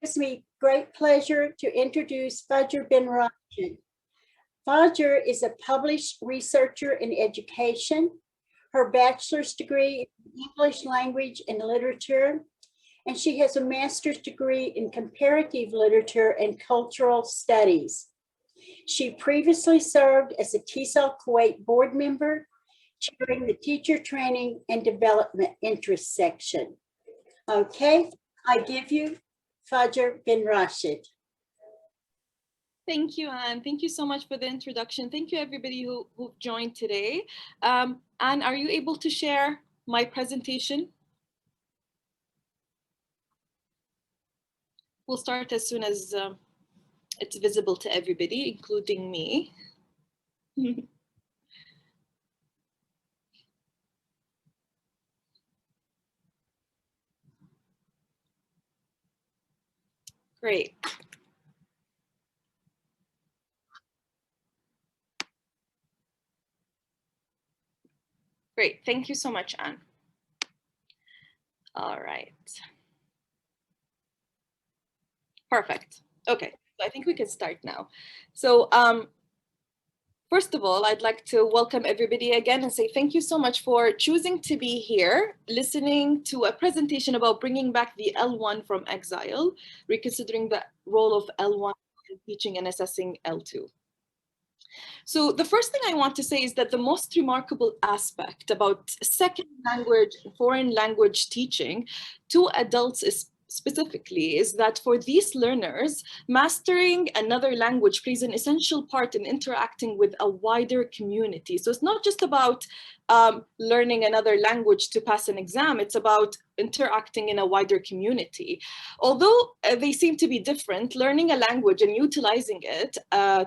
gives me great pleasure to introduce Fajer Bin Rashed. Fajer is a published researcher in education. Her bachelor's degree in English language and literature, and she has a master's degree in comparative literature and cultural studies. She previously served as a TESOL Kuwait board member, chairing the teacher training and development interest section. Okay, I give you Fajer Bin Rashed. Thank you, Anne. Thank you so much for the introduction. Thank you, everybody who joined today. Anne, are you able to share my presentation? We'll start as soon as it's visible to everybody, including me. Great. Great, thank you so much, Anne. All right. Perfect. Okay, so I think we can start now. So first of all, I'd like to welcome everybody again and say thank you so much for choosing to be here, listening to a presentation about bringing back the L1 from exile, reconsidering the role of L1 in teaching and assessing L2. So the first thing I want to say is that the most remarkable aspect about second language, foreign language teaching to adults specifically is that for these learners, mastering another language plays an essential part in interacting with a wider community. So it's not just about learning another language to pass an exam, it's about interacting in a wider community. Although they seem to be different, learning a language and utilizing it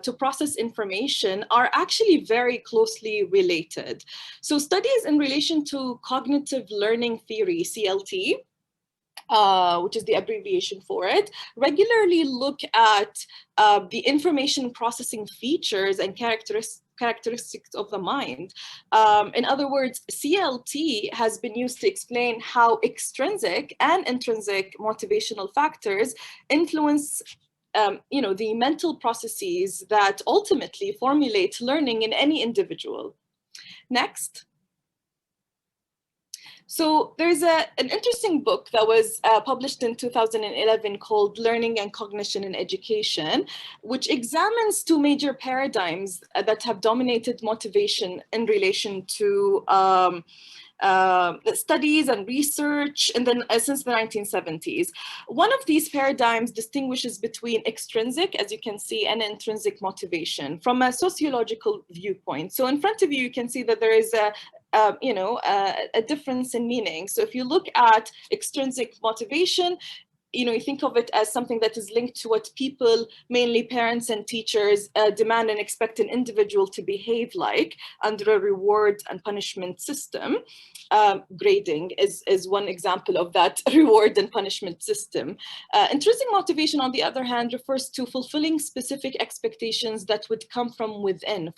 to process information are actually very closely related. So studies in relation to cognitive learning theory, CLT, which is the abbreviation for it, regularly look at the information processing features and characteristics of the mind. In other words, CLT has been used to explain how extrinsic and intrinsic motivational factors influence the mental processes that ultimately formulate learning in any individual. Next. So there's an interesting book that was published in 2011 called Learning and Cognition in Education, which examines two major paradigms that have dominated motivation in relation to studies and research and then since the 1970s. One of these paradigms distinguishes between extrinsic, as you can see, and intrinsic motivation from a sociological viewpoint. So in front of you, you can see that there is a difference in meaning. So if you look at extrinsic motivation, you think of it as something that is linked to what people, mainly parents and teachers, demand and expect an individual to behave like under a reward and punishment system. Grading is one example of that reward and punishment system. Intrinsic motivation, on the other hand, refers to fulfilling specific expectations that would come from within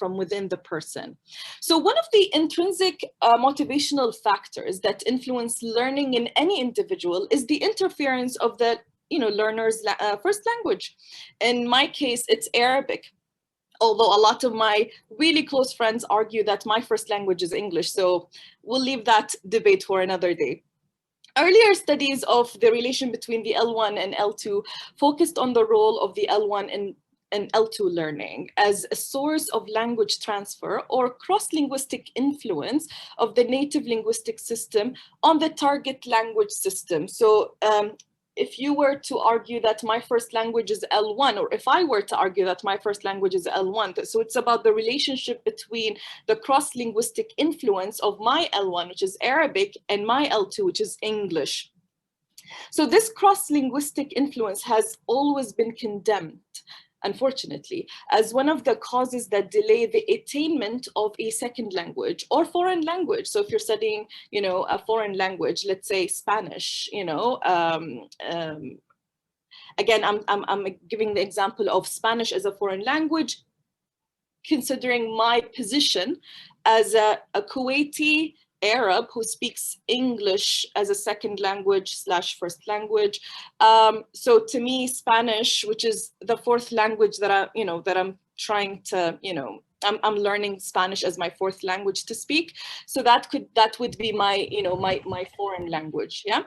the person. So one of the intrinsic motivational factors that influence learning in any individual is the interference of the learner's first language. In my case, it's Arabic, although a lot of my really close friends argue that my first language is English. So we'll leave that debate for another day. Earlier studies of the relation between the L1 and L2 focused on the role of the L1 in L2 learning as a source of language transfer or cross-linguistic influence of the native linguistic system on the target language system. So if you were to argue that my first language is L1, or if I were to argue that my first language is L1, so it's about the relationship between the cross-linguistic influence of my L1, which is Arabic, and my L2, which is English. So this cross-linguistic influence has always been condemned, unfortunately, as one of the causes that delay the attainment of a second language or foreign language. So if you're studying, a foreign language, let's say Spanish, again, I'm giving the example of Spanish as a foreign language, considering my position as a Kuwaiti Arab who speaks English as a second language / first language. So to me, Spanish, which is the fourth language that I'm trying to, I'm learning Spanish as my fourth language to speak. So that would be my, my foreign language. Yeah.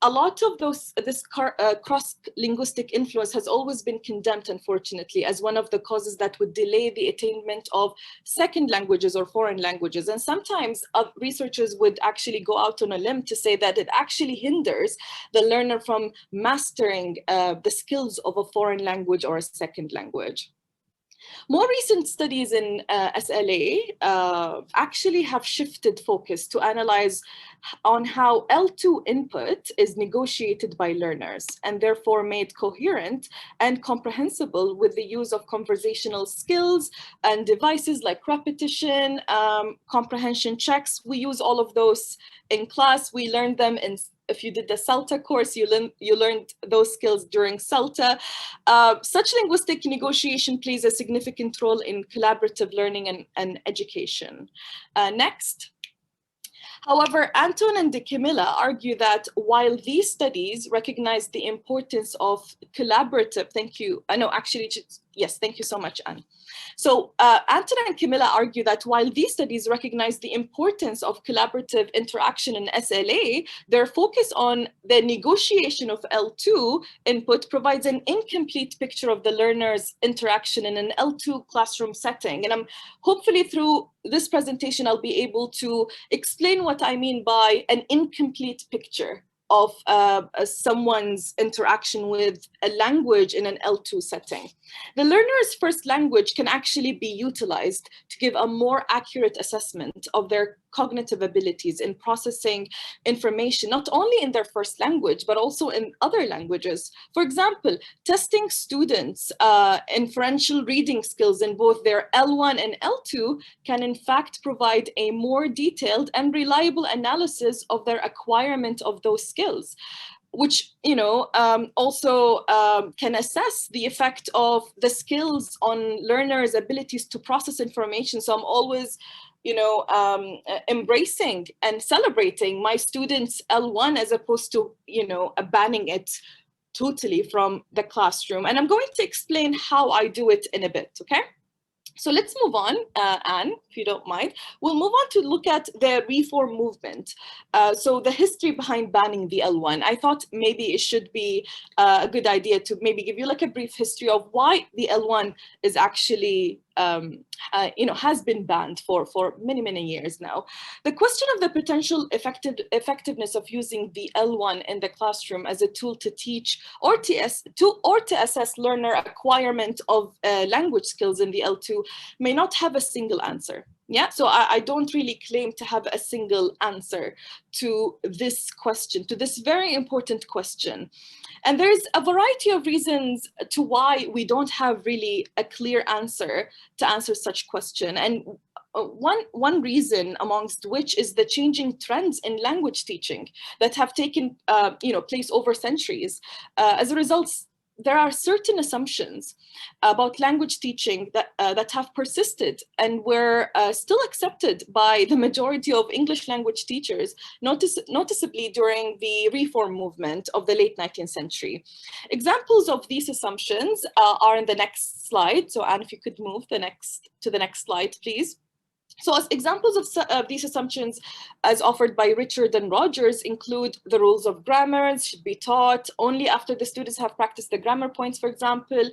A lot of this cross-linguistic influence has always been condemned, unfortunately, as one of the causes that would delay the attainment of second languages or foreign languages. And sometimes researchers would actually go out on a limb to say that it actually hinders the learner from mastering the skills of a foreign language or a second language. More recent studies in SLA actually have shifted focus to analyze on how L2 input is negotiated by learners and therefore made coherent and comprehensible with the use of conversational skills and devices like repetition, comprehension checks. We use all of those in class. We learned them if you did the CELTA course, you learned those skills during CELTA. Such linguistic negotiation plays a significant role in collaborative learning and education. Next. However, Anton and De Camilla argue that while these studies recognize the importance of collaborative, thank you. No, actually, yes, thank you so much, Anne. So Anton and Camilla argue that while these studies recognize the importance of collaborative interaction in SLA, their focus on the negotiation of L2 input provides an incomplete picture of the learner's interaction in an L2 classroom setting. And hopefully through this presentation, I'll be able to explain what I mean by an incomplete picture of someone's interaction with a language in an L2 setting. The learner's first language can actually be utilized to give a more accurate assessment of their cognitive abilities in processing information, not only in their first language, but also in other languages. For example, testing students' inferential reading skills in both their L1 and L2 can in fact provide a more detailed and reliable analysis of their acquirement of those skills, which also can assess the effect of the skills on learners' abilities to process information. So I'm always embracing and celebrating my students' L1 as opposed to banning it totally from the classroom. And I'm going to explain how I do it in a bit, okay? So let's move on, Anne, if you don't mind. We'll move on to look at the reform movement. So the history behind banning the L1. I thought maybe it should be a good idea to maybe give you like a brief history of why the L1 is actually has been banned for many, many years now. The question of the potential effectiveness of using the L1 in the classroom as a tool to teach or to assess learner acquirement of language skills in the L2 may not have a single answer. Yeah, so I don't really claim to have a single answer to this question, to this very important question. And there's a variety of reasons to why we don't have really a clear answer to answer such question. And one reason amongst which is the changing trends in language teaching that have taken place over centuries. As a result, there are certain assumptions about language teaching that have persisted and were still accepted by the majority of English language teachers, noticeably during the reform movement of the late 19th century. Examples of these assumptions are in the next slide. So Anne, if you could move to the next slide, please. So as examples of these assumptions as offered by Richard and Rogers include the rules of grammar should be taught only after the students have practiced the grammar points, for example,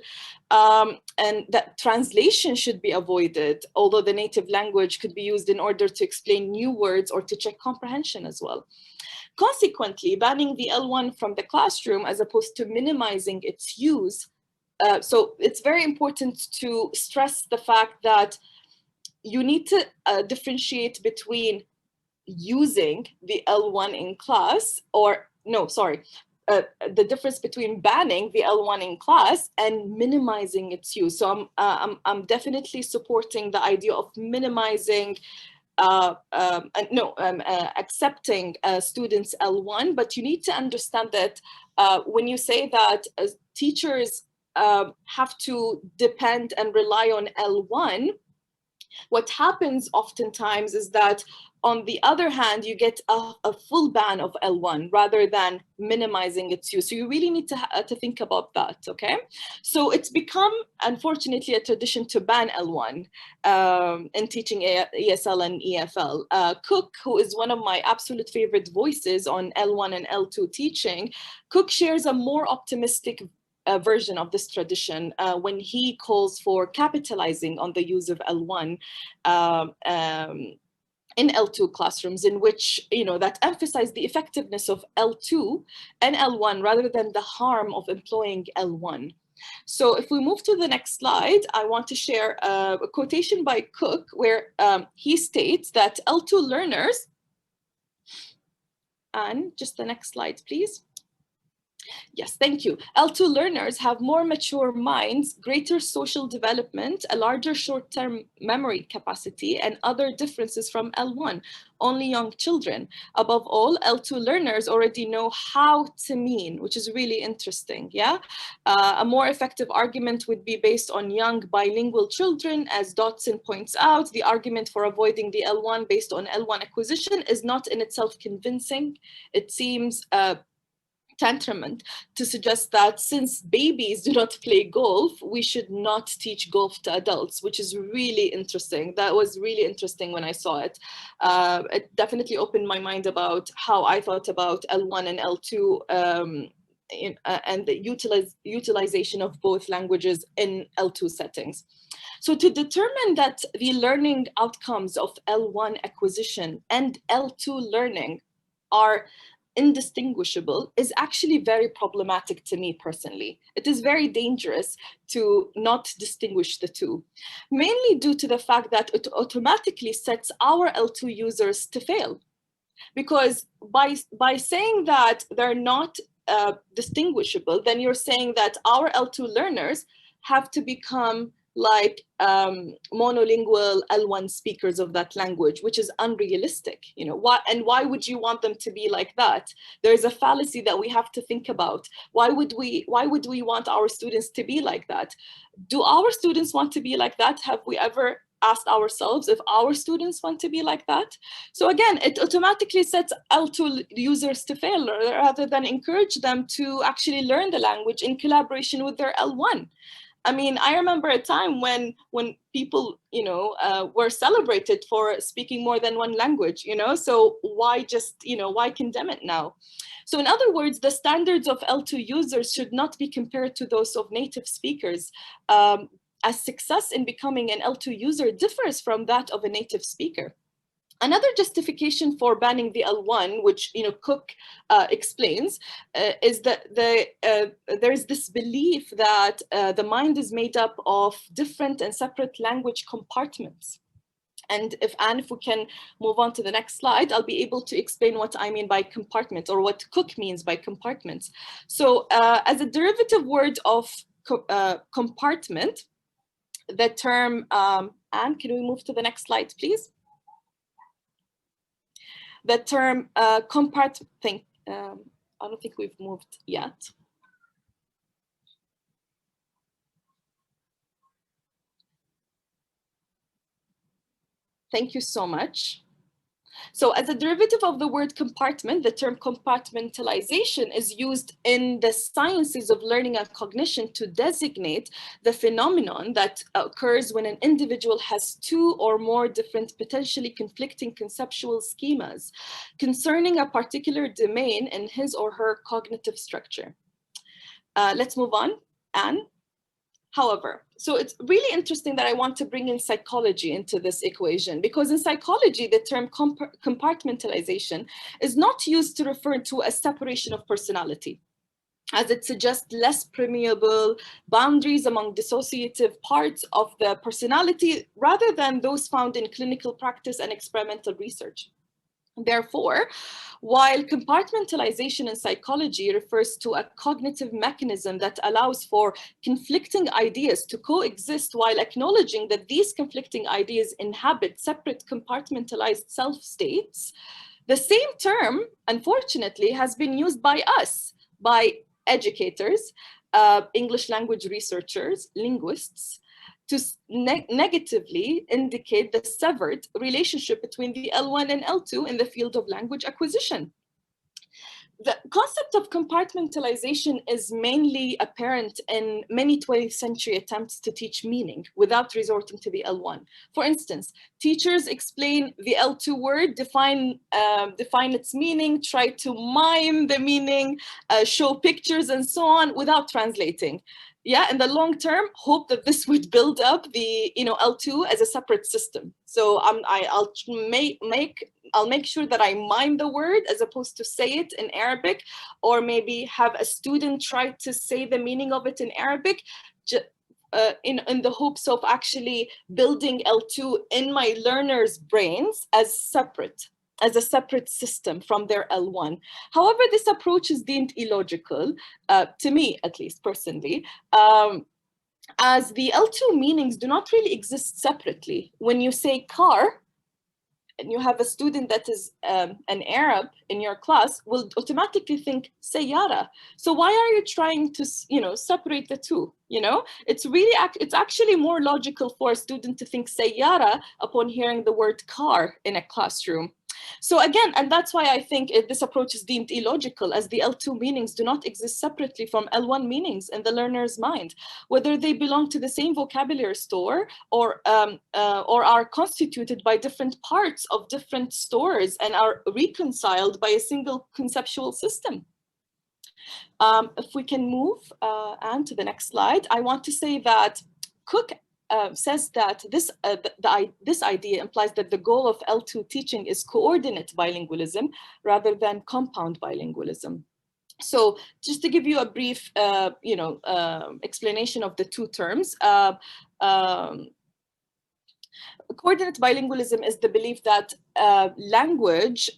and that translation should be avoided, although the native language could be used in order to explain new words or to check comprehension as well. Consequently, banning the L1 from the classroom as opposed to minimizing its use. So it's very important to stress the fact that you need to differentiate between using the L1 in class, or no, sorry, the difference between banning the L1 in class and minimizing its use. So I'm definitely supporting the idea of minimizing, accepting students L1, but you need to understand that when you say that teachers have to depend and rely on L1, What happens oftentimes is that, on the other hand, you get a full ban of L1 rather than minimizing its use. So you really need to think about that, okay? So it's become, unfortunately, a tradition to ban L1 in teaching ESL and EFL. Cook, who is one of my absolute favorite voices on L1 and L2 teaching, Cook shares a more optimistic version of this tradition when he calls for capitalizing on the use of L1 in L2 classrooms, in which, that emphasize the effectiveness of L2 and L1 rather than the harm of employing L1. So if we move to the next slide, I want to share a quotation by Cook where he states that L2 learners, and just the next slide, please. Yes, thank you. L2 learners have more mature minds, greater social development, a larger short-term memory capacity, and other differences from L1, only young children. Above all, L2 learners already know how to mean, which is really interesting, yeah? A more effective argument would be based on young bilingual children. As Dotson points out, the argument for avoiding the L1 based on L1 acquisition is not in itself convincing. It seems tantamount to suggest that since babies do not play golf, we should not teach golf to adults, which is really interesting. That was really interesting when I saw it. It definitely opened my mind about how I thought about L1 and L2 and the utilization of both languages in L2 settings. So to determine that the learning outcomes of L1 acquisition and L2 learning are indistinguishable is actually very problematic to me personally. It is very dangerous to not distinguish the two, mainly due to the fact that it automatically sets our L2 users to fail. Because by saying that they're not distinguishable, then you're saying that our L2 learners have to become like monolingual L1 speakers of that language, which is unrealistic. Why would you want them to be like that? There's a fallacy that we have to think about. Why would we want our students to be like that? Do our students want to be like that? Have we ever asked ourselves if our students want to be like that? So again, it automatically sets L2 users to fail rather than encourage them to actually learn the language in collaboration with their L1. I mean, I remember a time when people, were celebrated for speaking more than one language, so why why condemn it now? So in other words, the standards of L2 users should not be compared to those of native speakers, as success in becoming an L2 user differs from that of a native speaker. Another justification for banning the L1, which Cook explains, is that there's this belief that the mind is made up of different and separate language compartments. And if we can move on to the next slide, I'll be able to explain what I mean by compartment, or what Cook means by compartments. So as a derivative word of compartment, the term, Anne, can we move to the next slide, please? The term compartment, I don't think we've moved yet. Thank you so much. So as a derivative of the word compartment, the term compartmentalization is used in the sciences of learning and cognition to designate the phenomenon that occurs when an individual has two or more different, potentially conflicting conceptual schemas concerning a particular domain in his or her cognitive structure. Let's move on, Anne. However, so it's really interesting that I want to bring in psychology into this equation, because in psychology, the term compartmentalization is not used to refer to a separation of personality, as it suggests less permeable boundaries among dissociative parts of the personality rather than those found in clinical practice and experimental research. Therefore, while compartmentalization in psychology refers to a cognitive mechanism that allows for conflicting ideas to coexist while acknowledging that these conflicting ideas inhabit separate compartmentalized self-states, the same term, unfortunately, has been used by us, by educators, English language researchers, linguists, to negatively indicate the severed relationship between the L1 and L2 in the field of language acquisition. The concept of compartmentalization is mainly apparent in many 20th century attempts to teach meaning without resorting to the L1. For instance, teachers explain the L2 word, define its meaning, try to mime the meaning, show pictures and so on without translating. Yeah, in the long term, hope that this would build up the L2 as a separate system. So I'll make sure that I mime the word as opposed to say it in Arabic, or maybe have a student try to say the meaning of it in Arabic, in the hopes of actually building L2 in my learners' brains as a separate system from their L1. However, this approach is deemed illogical, to me at least personally, as the L2 meanings do not really exist separately. When you say car, and you have a student that is an Arab in your class, will automatically think sayyara. So why are you trying to separate the two? It's actually more logical for a student to think sayyara upon hearing the word car in a classroom. So again, and that's why I think this approach is deemed illogical, as the L2 meanings do not exist separately from L1 meanings in the learner's mind, whether they belong to the same vocabulary store or are constituted by different parts of different stores and are reconciled by a single conceptual system. If we can move on to the next slide, I want to say that Cook says that this idea implies that the goal of L2 teaching is coordinate bilingualism rather than compound bilingualism. So just to give you a brief, explanation of the two terms, coordinate bilingualism is the belief that languages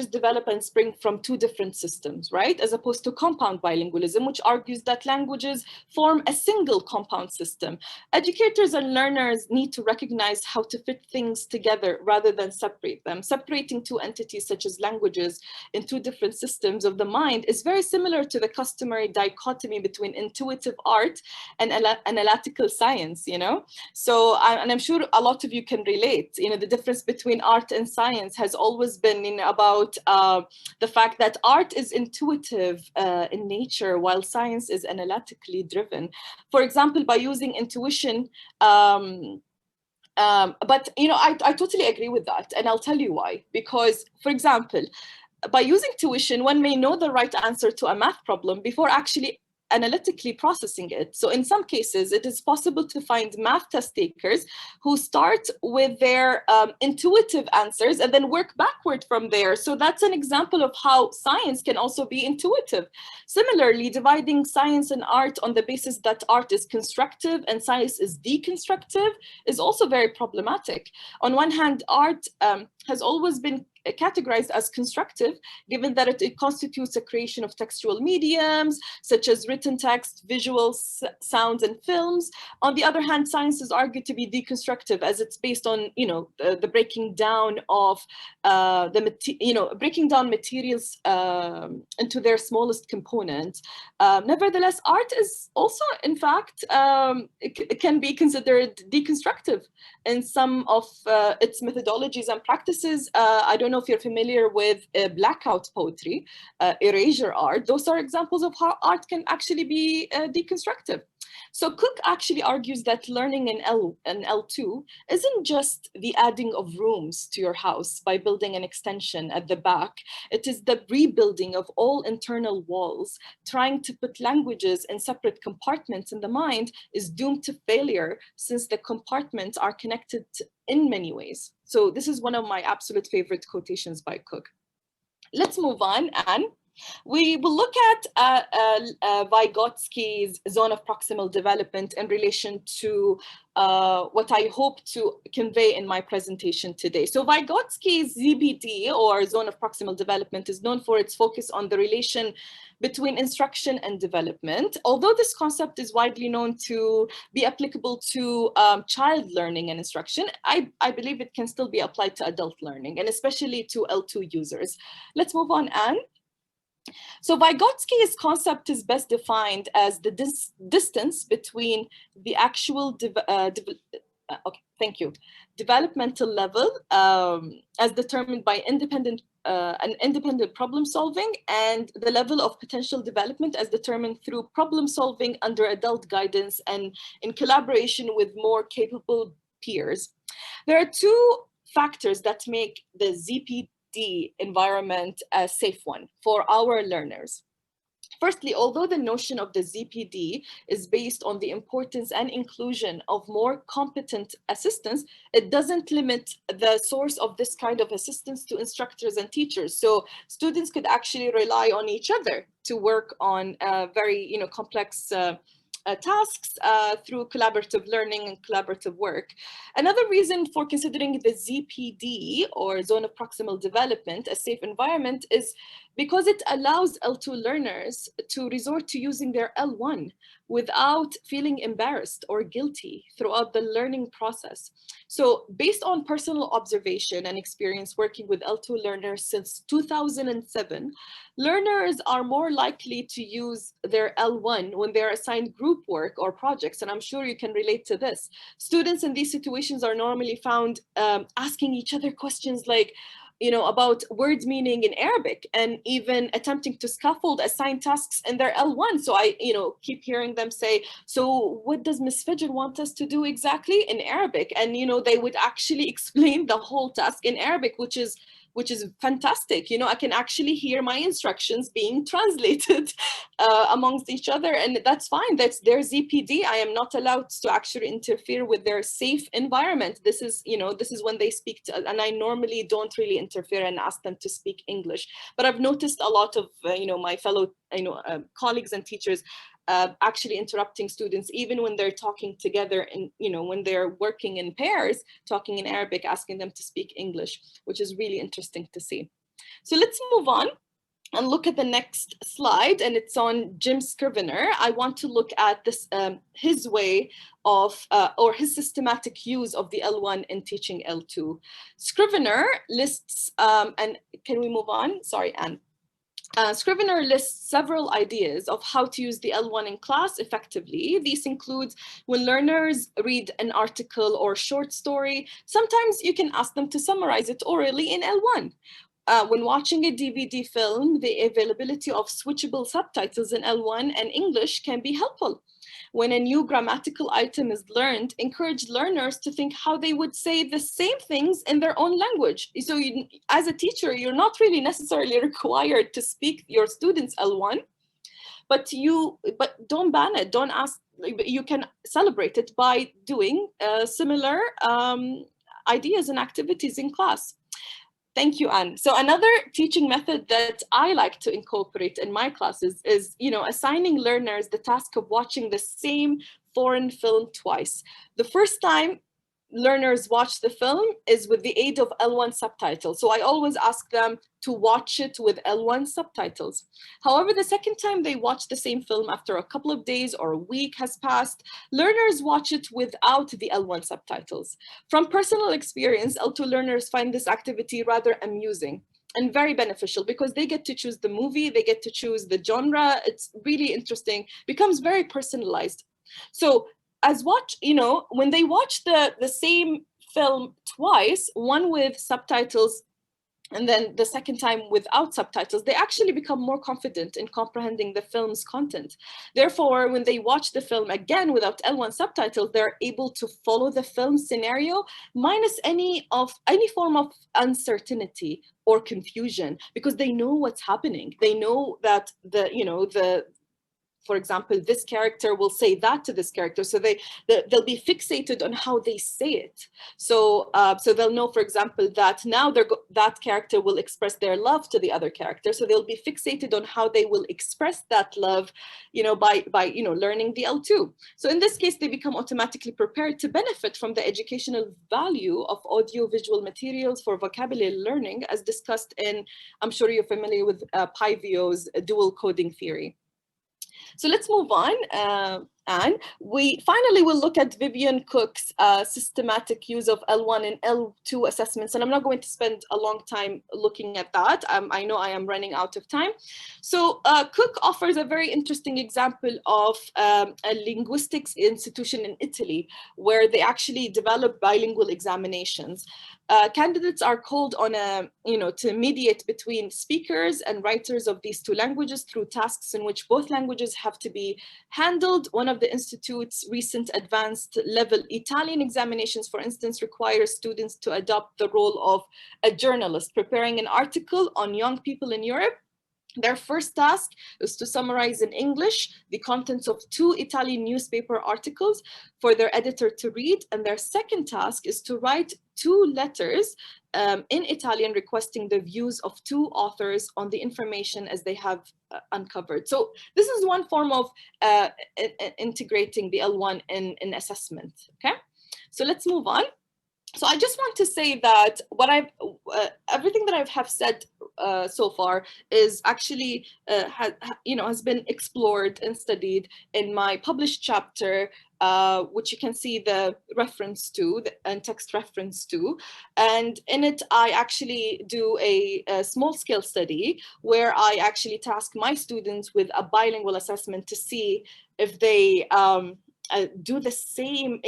develop and spring from two different systems, right? As opposed to compound bilingualism, which argues that languages form a single compound system. Educators and learners need to recognize how to fit things together rather than separate them. Separating two entities such as languages in two different systems of the mind is very similar to the customary dichotomy between intuitive art and analytical science, So, and I'm sure a lot of you can relate, the difference between art and science has always been about the fact that art is intuitive in nature, while science is analytically driven. For example, by using intuition, but I totally agree with that, and I'll tell you why. Because, for example, by using tuition, one may know the right answer to a math problem before actually analytically processing it. So in some cases, it is possible to find math test takers who start with their intuitive answers and then work backward from there. So that's an example of how science can also be intuitive. Similarly, dividing science and art on the basis that art is constructive and science is deconstructive is also very problematic. On one hand, art has always been categorized as constructive, given that it constitutes a creation of textual mediums, such as written text, visuals, sounds, and films. On the other hand, science is argued to be deconstructive, as it's based on, the breaking down of breaking down materials into their smallest components. Nevertheless, art is also, in fact, it can be considered deconstructive in some of its methodologies and practices. I don't know if you're familiar with blackout poetry, erasure art. Those are examples of how art can actually be deconstructive. So Cook actually argues that learning in L2 isn't just the adding of rooms to your house by building an extension at the back. It is the rebuilding of all internal walls. Trying to put languages in separate compartments in the mind is doomed to failure, since the compartments are connected in many ways. So this is one of my absolute favorite quotations by Cook. Let's move on, Anne. We will look at Vygotsky's zone of proximal development in relation to what I hope to convey in my presentation today. So Vygotsky's ZPD, or zone of proximal development, is known for its focus on the relation between instruction and development. Although this concept is widely known to be applicable to child learning and instruction, I believe it can still be applied to adult learning, and especially to L2 users. Let's move on, Anne. So Vygotsky's concept is best defined as the distance between the actual developmental level as determined by an independent problem solving, and the level of potential development as determined through problem solving under adult guidance and in collaboration with more capable peers. There are two factors that make the ZPD environment a safe one for our learners. Firstly, although the notion of the ZPD is based on the importance and inclusion of more competent assistants, it doesn't limit the source of this kind of assistance to instructors and teachers. So students could actually rely on each other to work on very complex tasks through collaborative learning and collaborative work. Another reason for considering the ZPD, or Zone of Proximal Development, a safe environment is because it allows L2 learners to resort to using their L1 without feeling embarrassed or guilty throughout the learning process. So based on personal observation and experience working with L2 learners since 2007, learners are more likely to use their L1 when they're assigned group work or projects, and I'm sure you can relate to this. Students in these situations are normally found asking each other questions like, about words meaning in Arabic, and even attempting to scaffold assigned tasks in their L1. So I, keep hearing them say, so what does Ms. Fajer want us to do exactly in Arabic? And, they would actually explain the whole task in Arabic, which is fantastic. I can actually hear my instructions being translated amongst each other, and that's fine. That's their ZPD. I am not allowed to actually interfere with their safe environment. This is when they speak to, and I normally don't really interfere and ask them to speak English. But I've noticed a lot of my fellow colleagues and teachers actually interrupting students even when they're talking together, and when they're working in pairs, talking in Arabic, asking them to speak English, which is really interesting to see. So let's move on and look at the next slide, and it's on Jim Scrivener. I want to look at this, his way of, or his systematic use of the L1 in teaching L2. Scrivener lists, and can we move on? Sorry, Anne. Scrivener lists several ideas of how to use the L1 in class effectively. These include when learners read an article or short story, sometimes you can ask them to summarize it orally in L1. When watching a DVD film, the availability of switchable subtitles in L1 and English can be helpful. When a new grammatical item is learned, encourage learners to think how they would say the same things in their own language. So as a teacher, you're not really necessarily required to speak your students L1, but don't ban it, don't ask, you can celebrate it by doing similar ideas and activities in class. Thank you, Anne. So another teaching method that I like to incorporate in my classes is, assigning learners the task of watching the same foreign film twice. The first time learners watch the film is with the aid of L1 subtitles. So I always ask them to watch it with L1 subtitles. However, the second time they watch the same film after a couple of days or a week has passed, learners watch it without the L1 subtitles. From personal experience, L2 learners find this activity rather amusing and very beneficial because they get to choose the movie, they get to choose the genre. It's really interesting, becomes very personalized. So when they watch the same film twice, one with subtitles and then the second time without subtitles, they actually become more confident in comprehending the film's content. Therefore, when they watch the film again without L1 subtitles, they're able to follow the film scenario minus any form of uncertainty or confusion, because they know what's happening. They know that for example, this character will say that to this character. So they'll be fixated on how they say it. So they'll know, for example, that now that character will express their love to the other character. So they'll be fixated on how they will express that love, by learning the L2. So in this case, they become automatically prepared to benefit from the educational value of audio-visual materials for vocabulary learning, as discussed in, I'm sure you're familiar with Paivio's dual coding theory. So let's move on. And we finally will look at Vivian Cook's systematic use of L1 and L2 assessments. And I'm not going to spend a long time looking at that. I know I am running out of time. So Cook offers a very interesting example of a linguistics institution in Italy, where they actually develop bilingual examinations. Candidates are called on to mediate between speakers and writers of these two languages through tasks in which both languages have to be handled. One of the Institute's recent advanced level Italian examinations, for instance, requires students to adopt the role of a journalist, preparing an article on young people in Europe. Their first task is to summarize in English the contents of 2 Italian newspaper articles for their editor to read. And their second task is to write 2 letters in Italian requesting the views of 2 authors on the information as they have uncovered. So this is one form of integrating the L1 in assessment, okay? So let's move on. So I just want to say that what everything that I have said so far is actually has been explored and studied in my published chapter, which you can see the reference to and text reference to. And in it, I actually do a small scale study where I actually task my students with a bilingual assessment to see if they do the same,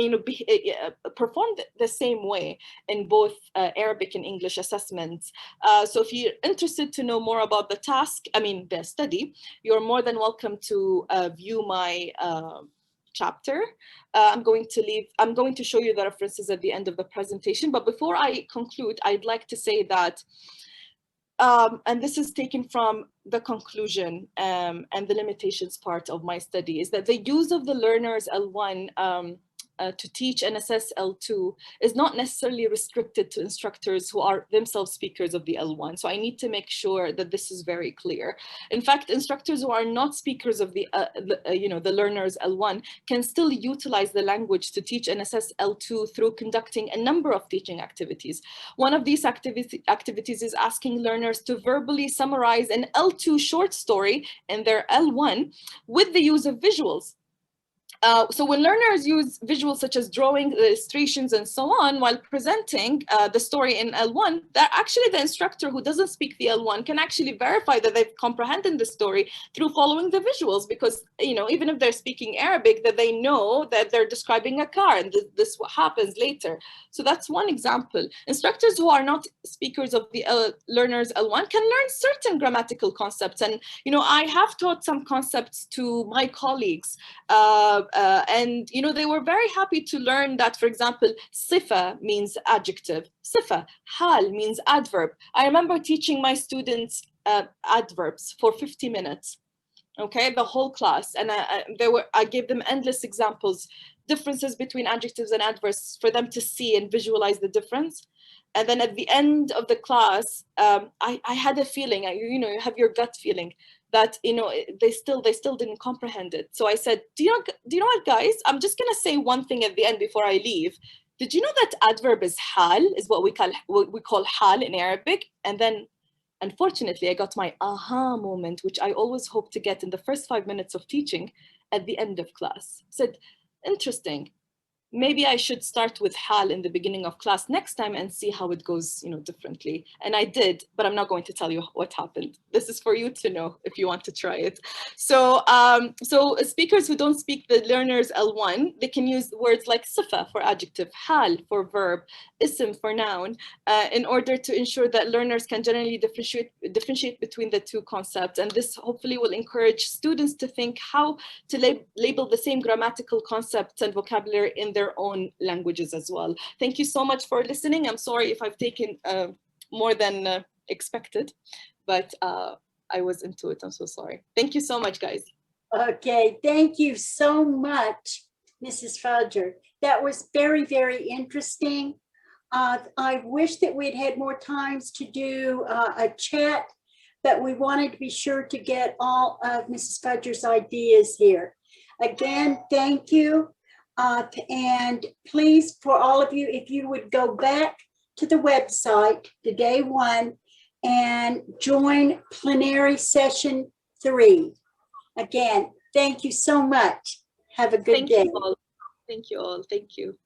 perform the same way in both Arabic and English assessments. So if you're interested to know more about the the study, you're more than welcome to view my chapter. I'm going to show you the references at the end of the presentation. But before I conclude, I'd like to say that and this is taken from the conclusion and the limitations part of my study, is that the use of the learners L1 to teach and assess L2 is not necessarily restricted to instructors who are themselves speakers of the L1. So I need to make sure that this is very clear. In fact, instructors who are not speakers of the learners L1 can still utilize the language to teach and assess L2 through conducting a number of teaching activities. One of these activities is asking learners to verbally summarize an L2 short story in their L1 with the use of visuals. So when learners use visuals such as drawing, illustrations, and so on while presenting the story in L1, that actually the instructor who doesn't speak the L1 can actually verify that they've comprehended the story through following the visuals, because even if they're speaking Arabic, that they know that they're describing a car and this what happens later. So that's one example. Instructors who are not speakers of the learners L1 can learn certain grammatical concepts, and I have taught some concepts to my colleagues. And they were very happy to learn that, for example, sifa means adjective, sifa, hal means adverb. I remember teaching my students adverbs for 50 minutes, okay, the whole class, and I gave them endless examples, differences between adjectives and adverbs for them to see and visualize the difference. And then at the end of the class, I had a feeling, you have your gut feeling that they still didn't comprehend it. So I said, do you know what, guys? I'm just gonna say one thing at the end before I leave. Did you know that adverb is hal, is what we call hal in Arabic? And then, unfortunately, I got my aha moment, which I always hope to get in the first 5 minutes of teaching at the end of class. I said, interesting. Maybe I should start with hal in the beginning of class next time and see how it goes, differently. And I did, but I'm not going to tell you what happened. This is for you to know if you want to try it. So, so speakers who don't speak the learners L1, they can use words like sifa for adjective, hal for verb, ism for noun, in order to ensure that learners can generally differentiate between the two concepts. And this hopefully will encourage students to think how to label the same grammatical concepts and vocabulary in their own languages as well. Thank you so much for listening. I'm sorry if I've taken more than expected, but I was into it. I'm so sorry. Thank you so much, guys. Okay, thank you so much, Mrs. Fajer. That was very, very interesting. I wish that we'd had more times to do a chat, but we wanted to be sure to get all of Mrs. Fajer's ideas here. Again, thank you. And please, for all of you, if you would go back to the website, to day 1, and join plenary session 3. Again, thank you so much. Have a good Thank day. you all. Thank you all. Thank you.